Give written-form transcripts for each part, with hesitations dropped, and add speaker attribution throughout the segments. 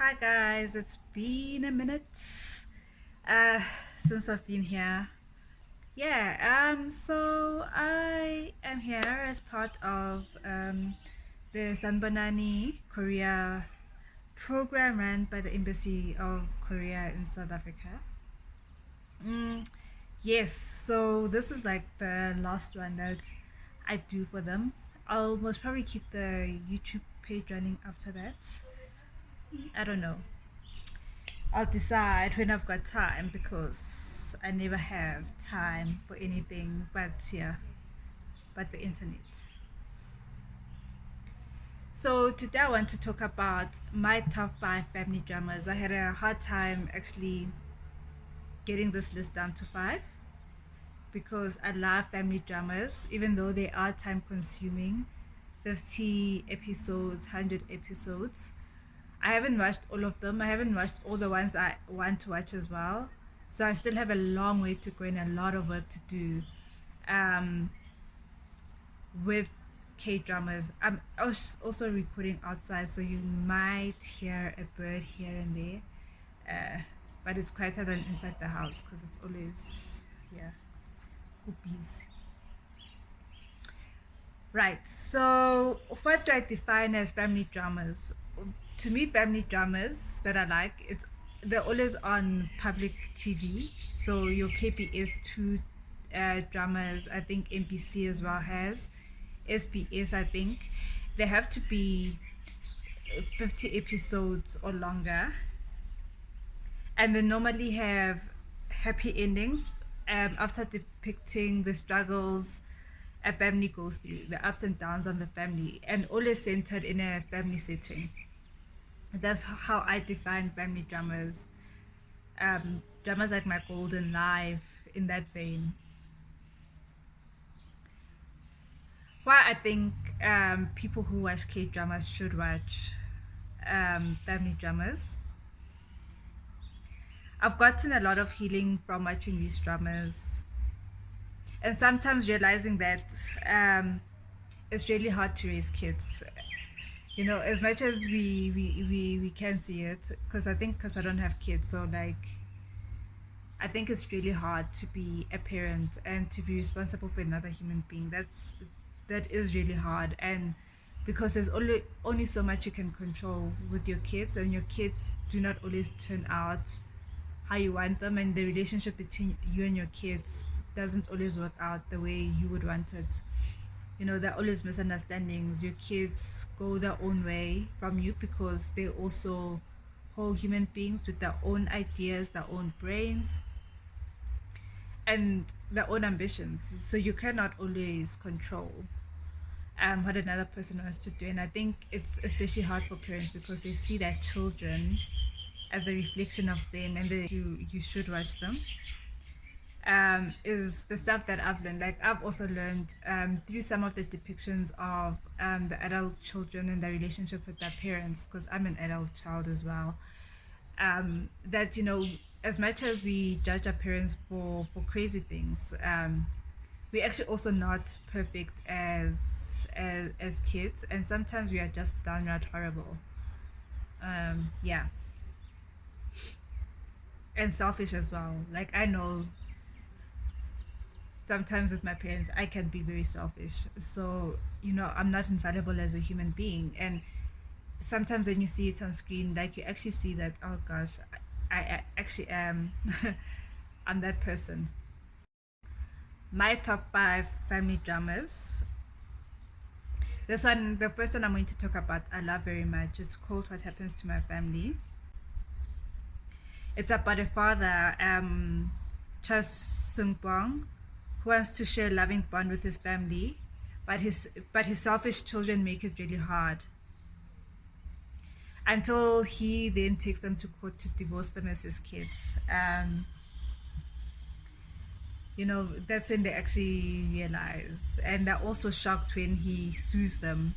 Speaker 1: Hi guys, it's been a minute uh since I've been here. So I am here as part of the Sanbanani Korea program run by the Embassy of Korea in South Africa. Mm, yes, so this is like the last one that I do for them. I'll most probably keep the YouTube page running after that. I don't know. I'll decide when I've got time because I never have time for anything but the internet. So today I want to talk about my top 5 family dramas. I had a hard time actually getting this list down to 5 because I love family dramas, even though they are time consuming. 50 episodes, 100 episodes. I haven't watched all of them. I haven't watched all the ones I want to watch as well. So I still have a long way to go and a lot of work to do um, with K dramas. I was also recording outside, so you might hear a bird here and there. But it's quieter than inside the house because it's always, yeah, hoopies. Right, so what do I define as family dramas? To me, family dramas that I like, they're always on public TV. So your KPS 2 dramas, I think NBC as well has, SBS, I think. They have to be 50 episodes or longer. And they normally have happy endings after depicting the struggles a family goes through, the ups and downs of the family, and always centered in a family setting. That's how I define family dramas. Dramas like My Golden Life, in that vein. Why I think people who watch K dramas should watch family dramas. I've gotten a lot of healing from watching these dramas, and sometimes realizing that it's really hard to raise kids. You know, as much as we can see it, because I don't have kids, so like I think it's really hard to be a parent and to be responsible for another human being. That is really hard, and because there's only so much you can control with your kids, and your kids do not always turn out how you want them, and the relationship between you and your kids doesn't always work out the way you would want it. You know, there are always misunderstandings. Your kids go their own way from you because they're also whole human beings with their own ideas, their own brains, and their own ambitions. So you cannot always control what another person wants to do. And I think it's especially hard for parents because they see their children as a reflection of them, and you should watch them. Is the stuff that I've learned. Like I've also learned through some of the depictions of the adult children and their relationship with their parents, because I'm an adult child as well. That, you know, as much as we judge our parents for crazy things, we actually also not perfect as kids, and sometimes we are just downright horrible. Yeah, and selfish as well. Like I know sometimes with my parents I can be very selfish, so you know I'm not infallible as a human being, and sometimes when you see it on screen, like you actually see that, oh gosh, I actually am I'm that person. My top 5 family dramas, this one, the first one I'm going to talk about, I love very much. It's called What Happens to My Family. It's about a father, Chas Sung Bong, who wants to share a loving bond with his family, but his selfish children make it really hard. Until he then takes them to court to divorce them as his kids. You know, that's when they actually realize, and they're also shocked when he sues them,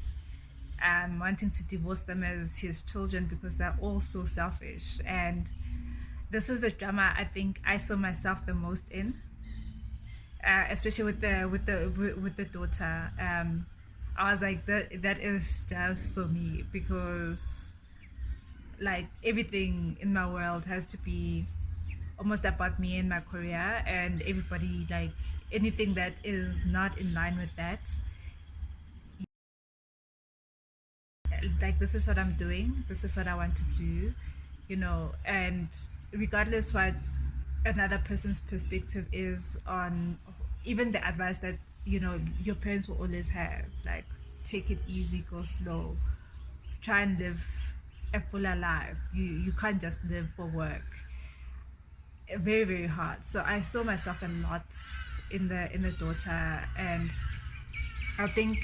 Speaker 1: wanting to divorce them as his children because they're all so selfish. And this is the drama I think I saw myself the most in, especially with the daughter. I was like, that is just so me, because like everything in my world has to be almost about me and my career, and everybody, like anything that is not in line with that, like this is what I'm doing, this is what I want to do, and regardless what another person's perspective is on even the advice that your parents will always have, like take it easy, go slow, try and live a fuller life. You can't just live for work. Very, very hard. So I saw myself a lot in the daughter, and I think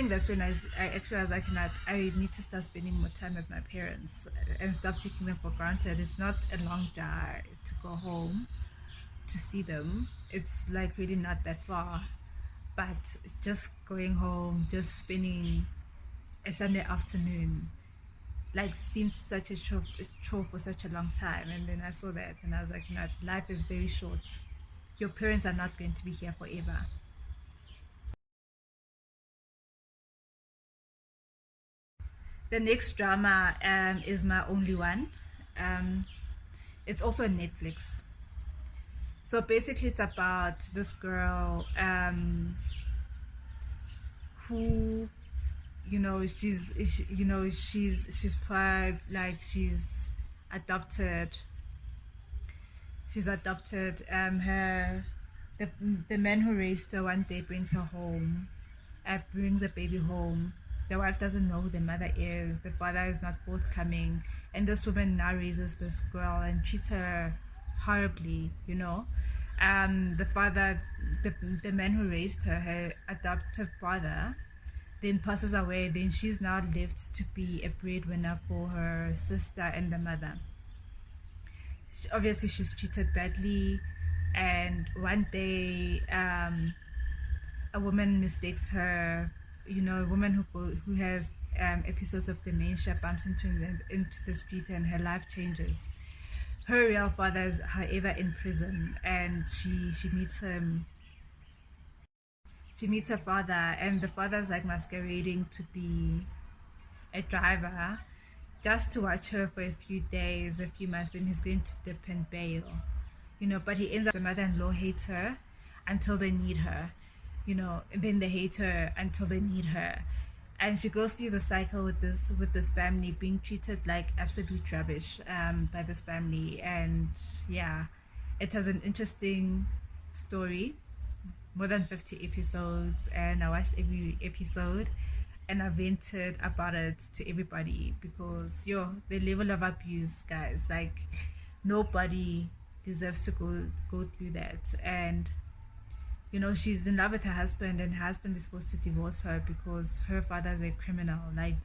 Speaker 1: that's when I actually was like, I need to start spending more time with my parents and stop taking them for granted. It's not a long drive to go home to see them. It's like really not that far, but just going home, just spending a Sunday afternoon, like seems such a chore for such a long time. And then I saw that and I was like, life is very short. Your parents are not going to be here forever. The next drama is My Only One. It's also on Netflix. So basically it's about this girl who she's poor, like adopted she's adopted. Her the man who raised her one day brings her home, brings a baby home. The wife doesn't know who the mother is, the father is not forthcoming, and this woman now raises this girl and treats her horribly. The father, the man who raised her, her adoptive father, then passes away. Then she's now left to be a breadwinner for her sister and the mother. Obviously she's treated badly, and one day a woman mistakes her, a woman who has episodes of dementia, bumps into the street, and her life changes. Her real father is however in prison, and she meets him. She meets her father, and the father's like masquerading to be a driver just to watch her for a few days, a few months. Then he's going to dip in bail, but he ends up, the mother-in-law hates her until they need her, and then they hate her until they need her, and she goes through the cycle with this family, being treated like absolute rubbish by this family. And yeah, it has an interesting story, more than 50 episodes, and I watched every episode and I vented about it to everybody, because the level of abuse, guys, like nobody deserves to go through that. And she's in love with her husband, and her husband is forced to divorce her because her father is a criminal, like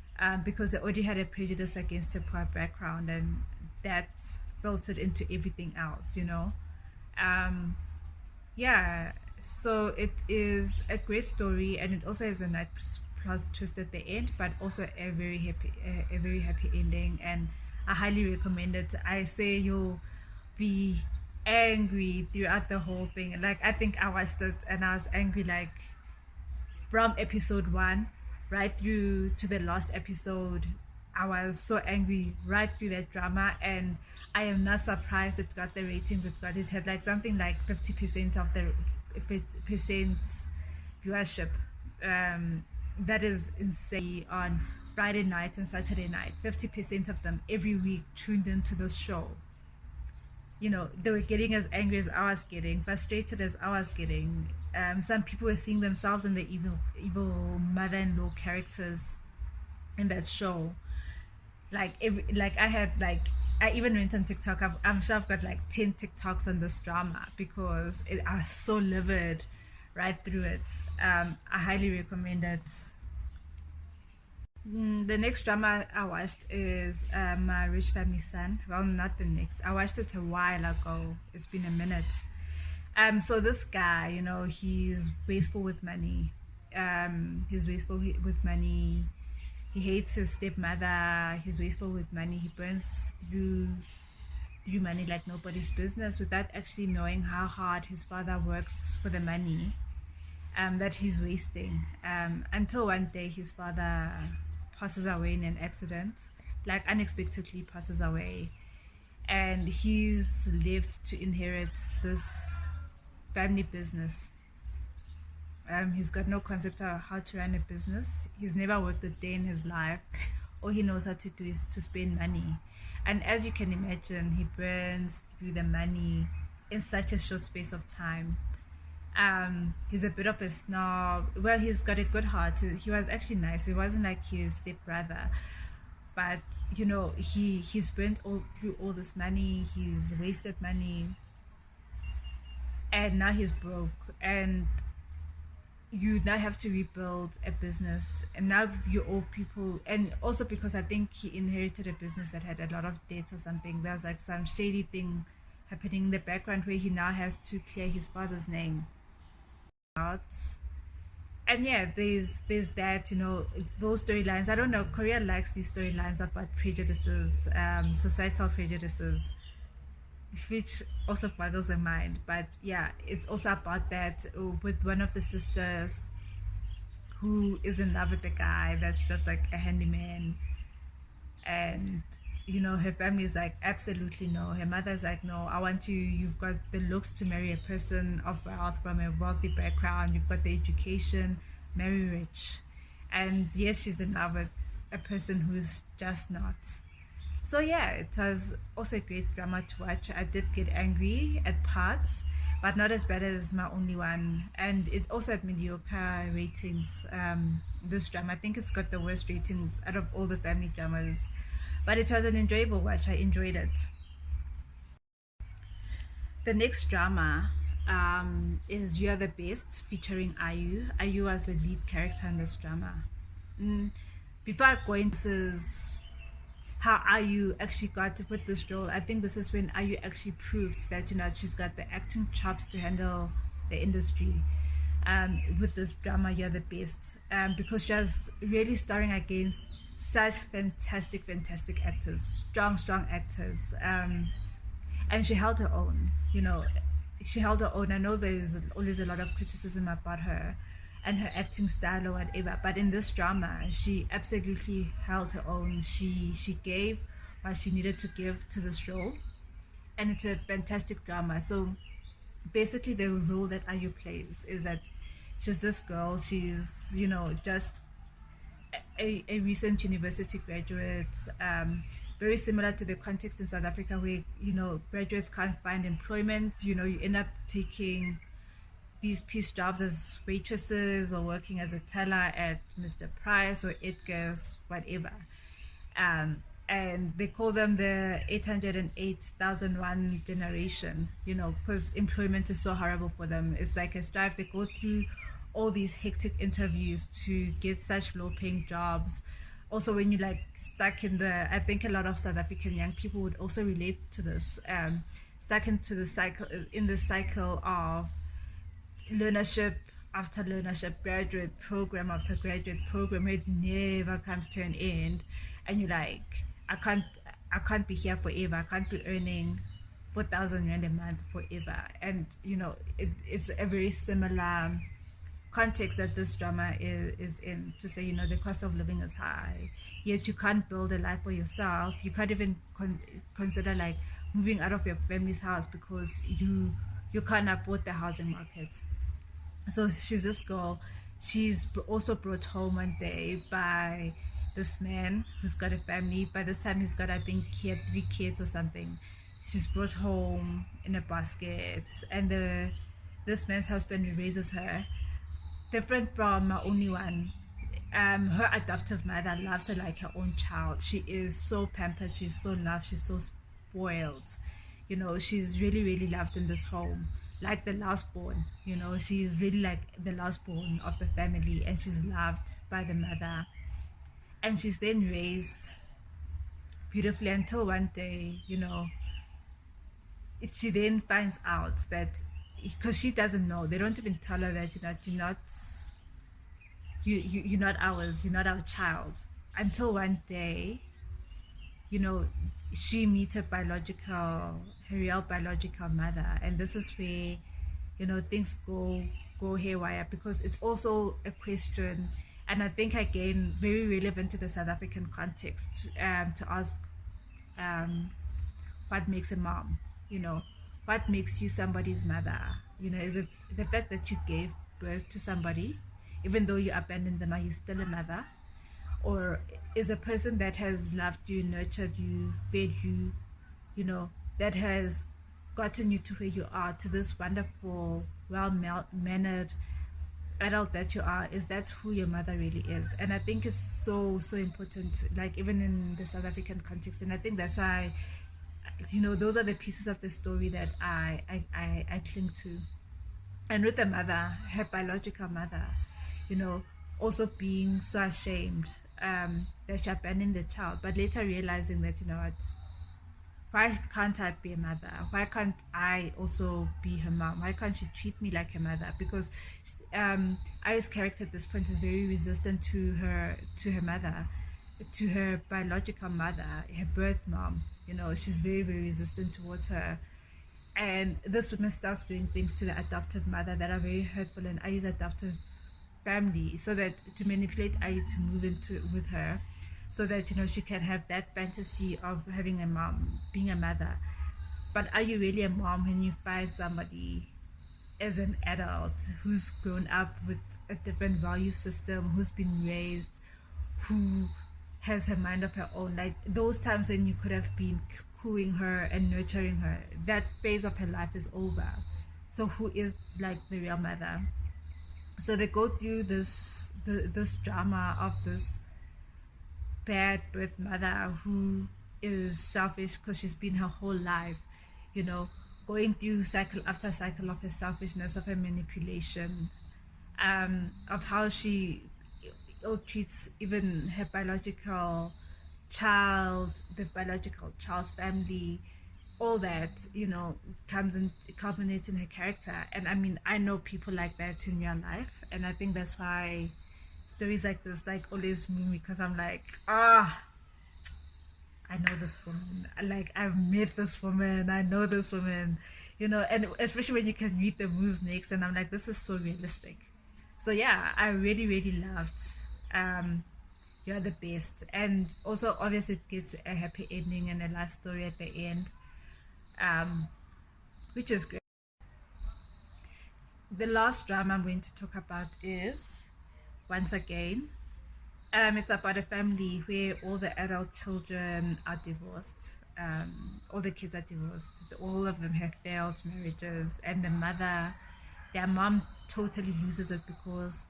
Speaker 1: because they already had a prejudice against her poor background, and that filtered into everything else. Yeah, so it is a great story, and it also has a nice plot twist at the end, but also a very happy ending, and I highly recommend it. I say you'll be angry throughout the whole thing. Like, I think I watched it and I was angry, like from episode 1 right through to the last episode. I was so angry right through that drama, and I am not surprised it got the ratings it got. It had like something like 50% of the percent viewership. That is insane. On Friday night and Saturday night, 50% of them every week tuned into this show. They were getting as angry as I was getting, frustrated as I was getting. Some people were seeing themselves in the evil mother-in-law characters in that show. Like I even went on TikTok. I'm sure I've got like 10 TikToks on this drama, because I was so livid right through it. I highly recommend it. The next drama I watched is My Rich Family Son. Well, not the next. I watched it a while ago. It's been a minute. So this guy, he's wasteful with money. He's wasteful with money. He hates his stepmother. He's wasteful with money. He burns through money like nobody's business, without actually knowing how hard his father works for the money that he's wasting. Until one day his father passes away in an accident, like unexpectedly passes away, and he's left to inherit this family business. He's got no concept of how to run a business. He's never worked a day in his life. All he knows how to do is to spend money. And as you can imagine, he burns through the money in such a short space of time. He's a bit of a snob. Well, he's got a good heart. He was actually nice. He wasn't like his stepbrother. But, you know, he's burnt through all this money. He's wasted money. And now he's broke. And you now have to rebuild a business, and now you owe people. And also because I think he inherited a business that had a lot of debt or something. There's like some shady thing happening in the background where he now has to clear his father's name out. And yeah, there's that, you know, those storylines. I don't know, Korea likes these storylines about prejudices, societal prejudices, which also boggles the mind. But yeah, it's also about that, with one of the sisters who is in love with the guy that's just like a handyman. And you know, her family is like, absolutely no. Her mother's like, no, I want you, you've got the looks to marry a person of wealth, from a wealthy background, you've got the education, marry rich. And yes, she's in love with a person who's just not. So yeah, it was also a great drama to watch. I did get angry at parts, but not as bad as My Only One. And it also had mediocre ratings. This drama, I think it's got the worst ratings out of all the family dramas. But it was an enjoyable watch. I enjoyed it. The next drama is You Are the Best, featuring IU. IU was the lead character in this drama. Before I go into how IU actually got to put this role, I think this is when IU actually proved that, you know, she's got the acting chops to handle the industry, with this drama You're the Best, because she was really starring against such fantastic actors, strong actors, and she held her own. You know, she held her own. I know there's always a lot of criticism about her and her acting style or whatever, but in this drama she absolutely held her own. She gave what she needed to give to this role, and it's a fantastic drama. So basically the role that IU plays is that she's this girl, she's, you know, just a recent university graduate, very similar to the context in South Africa where, you know, graduates can't find employment. You know, you end up taking these piece jobs as waitresses or working as a teller at Mr. Price or Edgar's, whatever. And they call them the 808,001 generation, you know, because employment is so horrible for them. It's like a strife. They go through all these hectic interviews to get such low paying jobs. Also, when you like stuck in the, I think a lot of South African young people would also relate to this, stuck into the cycle, in the cycle of learnership after learnership, graduate program after graduate program, it never comes to an end. And you're like, I can't be here forever. I can't be earning 4,000 rand a month forever. And you know, it's a very similar context that this drama is in, to say, you know, the cost of living is high, yet you can't build a life for yourself. You can't even consider like moving out of your family's house because you can't afford the housing market. So she's this girl, she's also brought home one day by this man who's got a family. By this time he's got, I think he had 3 kids or something. She's brought home in a basket, and this man's husband raises her different from My Only One. Her adoptive mother loves her like her own child. She is so pampered, she's so loved, she's so spoiled. You know, she's really loved in this home, like the last born. You know, she's really like the last born of the family, and she's loved by the mother, and she's then raised beautifully until one day, you know, she then finds out that, because she doesn't know, they don't even tell her that, you're not ours, you're not our child, until one day, you know, she meets her real biological mother. And this is where, you know, things go haywire, because it's also a question And I think, again, very relevant to the South African context, to ask, um, what makes a mom? You know, what makes you somebody's mother? You know, is it the fact that you gave birth to somebody, even though you abandoned them, are you still a mother? Or is a person that has loved you, nurtured you, fed you, you know, that has gotten you to where you are, to this wonderful, well mannered adult that you are, is that who your mother really is? And I think it's so, so important, like even in the South African context. And I think that's why, you know, those are the pieces of the story that I cling to. And with the mother, her biological mother, you know, also being so ashamed, that she abandoned the child, but later realizing that, you know what, why can't I be a mother? Why can't I also be her mom? Why can't she treat me like her mother? Because Aya's character at this point is very resistant to her mother, to her biological mother, her birth mom. You know, she's very, very resistant towards her. And this woman starts doing things to the adoptive mother that are very hurtful in Aya's adoptive family, so that to manipulate Aya to move into with her, so that, you know, she can have that fantasy of having a mom, being a mother. But are you really a mom when you find somebody as an adult who's grown up with a different value system, who's been raised, who has her mind of her own? Like those times when you could have been cooing her and nurturing her, that phase of her life is over. So who is like the real mother? So they go through this drama of this bad birth mother who is selfish because she's been her whole life, you know, going through cycle after cycle of her selfishness, of her manipulation, of how she ill treats even her biological child, the biological child's family. All that, you know, comes and culminates in her character. And I mean, I know people like that in real life, and I think that's why stories like this like always move me, because I'm like, I know this woman, like I've met this woman, I know this woman, you know. And especially when you can read the move next, and I'm like, this is so realistic. So yeah, I really, really loved You're the Best. And also obviously it gets a happy ending and a life story at the end, which is great. The last drama I'm going to talk about is Once Again. It's about a family where all the adult children are divorced. All the kids are divorced. All of them have failed marriages, and their mom totally loses it because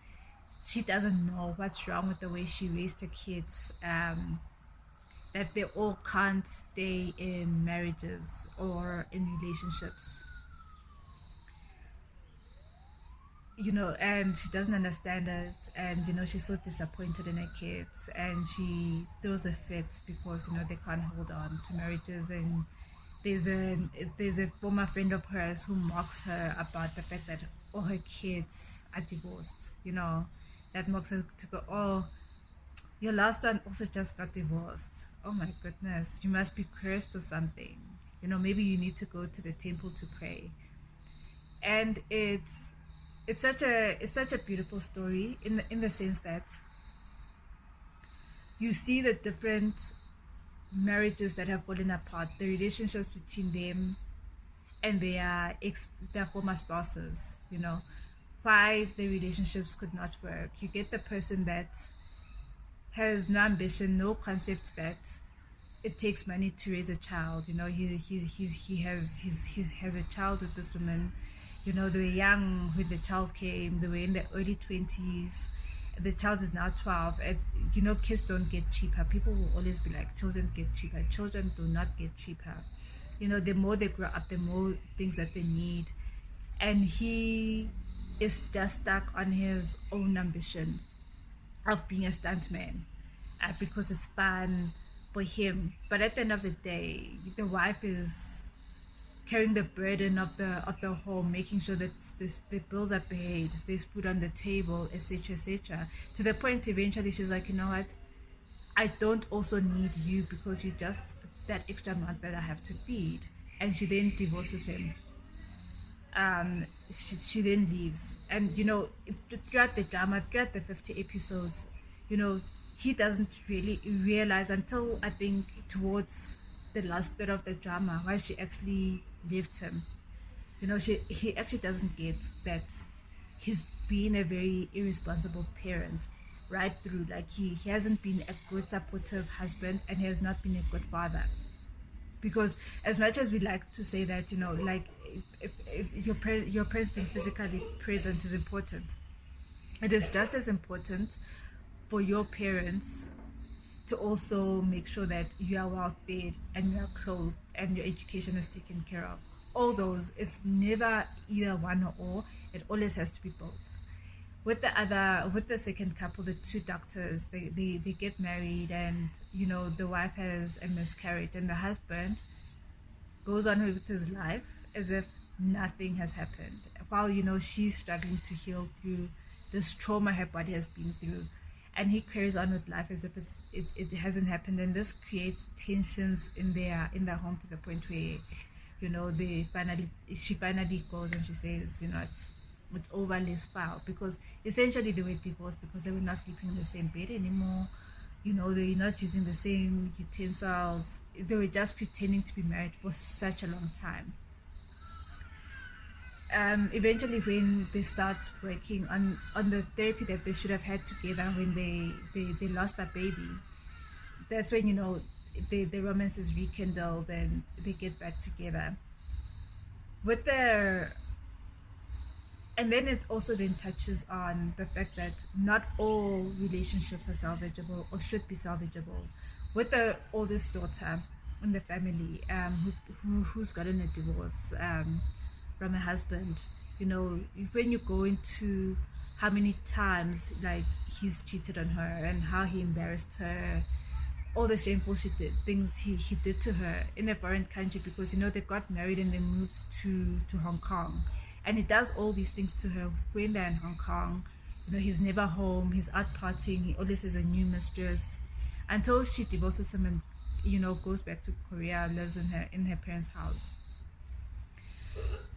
Speaker 1: she doesn't know what's wrong with the way she raised her kids. That they all can't stay in marriages or in relationships, you know, and she doesn't understand it. And, you know, she's so disappointed in her kids, and she throws a fit because, you know, they can't hold on to marriages. And there's a former friend of hers who mocks her about the fact that all her kids are divorced, you know. That mocks her to go, oh, your last one also just got divorced. Oh my goodness, you must be cursed or something. You know, maybe you need to go to the temple to pray. And it's such a beautiful story in the sense that you see the different marriages that have fallen apart, the relationships between them and their former spouses, you know, why the relationships could not work. You get the person that has no ambition, no concept that it takes money to raise a child. You know, he has a child with this woman. You know, they were young when the child came. They were in their early 20s. The child is now 12. And, you know, kids don't get cheaper. People will always be like, children get cheaper. Children do not get cheaper. You know, the more they grow up, the more things that they need. And he is just stuck on his own ambition of being a stuntman, because it's fun for him. But at the end of the day, the wife is carrying the burden of the home, making sure that the bills are paid, there's food on the table, etc., etc. To the point eventually she's like, you know what, I don't also need you because you're just that extra month that I have to feed. And she then divorces him. she then leaves. And throughout the drama, throughout the 50 episodes, you know he doesn't really realize until I think towards the last bit of the drama why she actually left him. He actually doesn't get that he's been a very irresponsible parent right through. Like he hasn't been a good supportive husband, and he has not been a good father. Because as much as we like to say that, like if your parents being physically present is important, it is just as important for your parents to also make sure that you are well fed and you are clothed and your education is taken care of. All those, it's never either one or all. It always has to be both. With the second couple, the two doctors, they get married, and the wife has a miscarriage, and the husband goes on with his life as if nothing has happened, while she's struggling to heal through this trauma her body has been through, and he carries on with life as if it hasn't happened. And this creates tensions in their home, to the point where she finally goes and she says, it's over, let's file. Because essentially they were divorced because they were not sleeping in the same bed anymore. They're not using the same utensils. They were just pretending to be married for such a long time. Eventually, when they start working on the therapy that they should have had together when they lost their baby, that's when the romance is rekindled and they get back together. And then it also then touches on the fact that not all relationships are salvageable or should be salvageable. With the oldest daughter in the family, who's gotten a divorce from a husband, when you go into how many times like he's cheated on her and how he embarrassed her, all the shameful things he did to her in a foreign country, because they got married and they moved to Hong Kong. And he does all these things to her when they're in Hong Kong. He's never home, he's out partying, he always has a new mistress, until she divorces him and goes back to Korea, lives in her parents' house.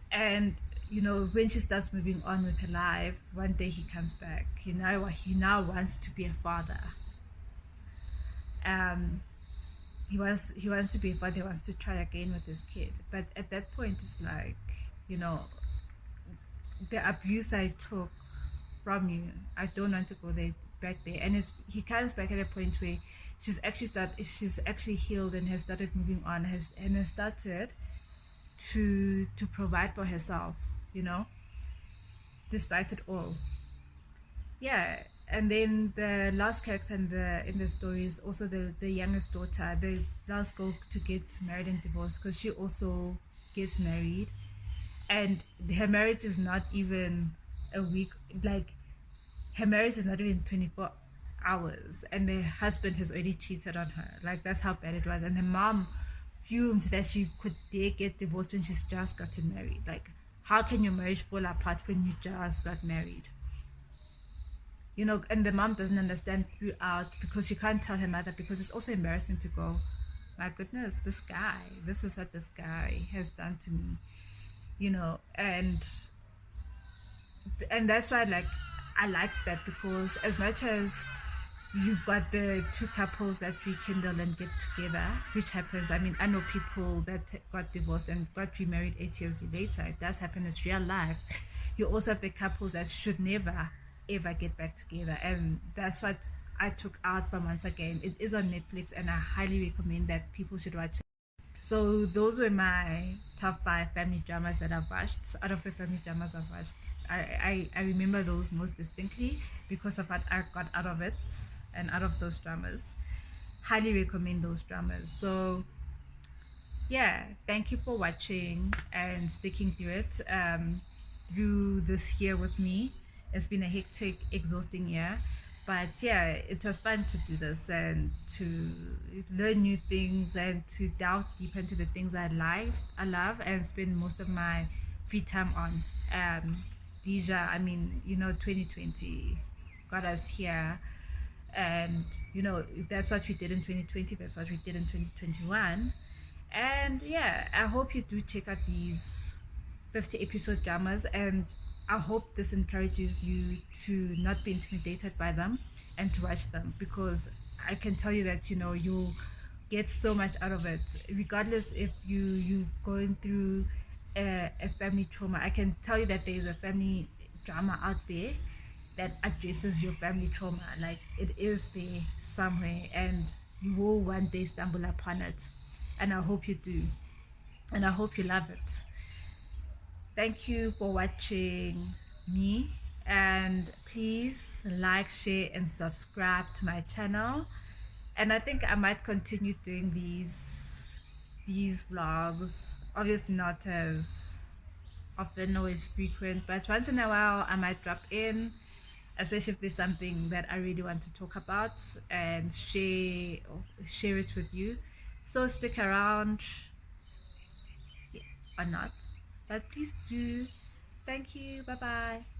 Speaker 1: And when she starts moving on with her life, one day he comes back. He now wants to be a father. He wants to be a father. He wants to try again with his kid. But at that point, it's like, the abuse I took from you, I don't want to go back there. And he comes back at a point where she's actually healed and has started moving on, and has started to provide for herself, despite it all. Yeah. And then the last character in the story is also the youngest daughter, the last girl to get married and divorced, because she also gets married. And her marriage is not even a week, like her marriage is not even 24 hours, and the husband has already cheated on her. Like, that's how bad it was. And her mom fumed that she could dare get divorced when she's just gotten married. Like, how can your marriage fall apart when you just got married? And the mom doesn't understand throughout, because she can't tell her mother, because it's also embarrassing to go, my goodness, this is what this guy has done to me. And that's why I liked that, because as much as you've got the two couples that rekindle and get together, which happens, I mean, I know people that got divorced and got remarried 8 years later. It does happen. It's real life. You also have the couples that should never ever get back together, and that's what I took out from Once Again. It is on Netflix, and I highly recommend that people should watch it. So those were my top 5 family dramas that I've watched. Out of the family dramas I've watched, I remember those most distinctly because of what I got out of it and out of those dramas. Highly recommend those dramas. So yeah, thank you for watching and sticking through it, through this year with me. It's been a hectic, exhausting year. But yeah, it was fun to do this and to learn new things and to delve deep into the things I love, and spend most of my free time on. Leisure, I mean, 2020 got us here. And, that's what we did in 2020. That's what we did in 2021. And yeah, I hope you do check out these 50 episode dramas, and I hope this encourages you to not be intimidated by them and to watch them, because I can tell you that you'll get so much out of it, regardless if you going through a family trauma. I can tell you that there is a family drama out there that addresses your family trauma. Like, it is there somewhere, and you will one day stumble upon it. And I hope you do. And I hope you love it. Thank you for watching me. And please like, share, and subscribe to my channel. And I think I might continue doing these vlogs. Obviously not as often or as frequent, but once in a while I might drop in, especially if there's something that I really want to talk about and share it with you. So stick around, yeah, or not, but please do. Thank you. Bye bye.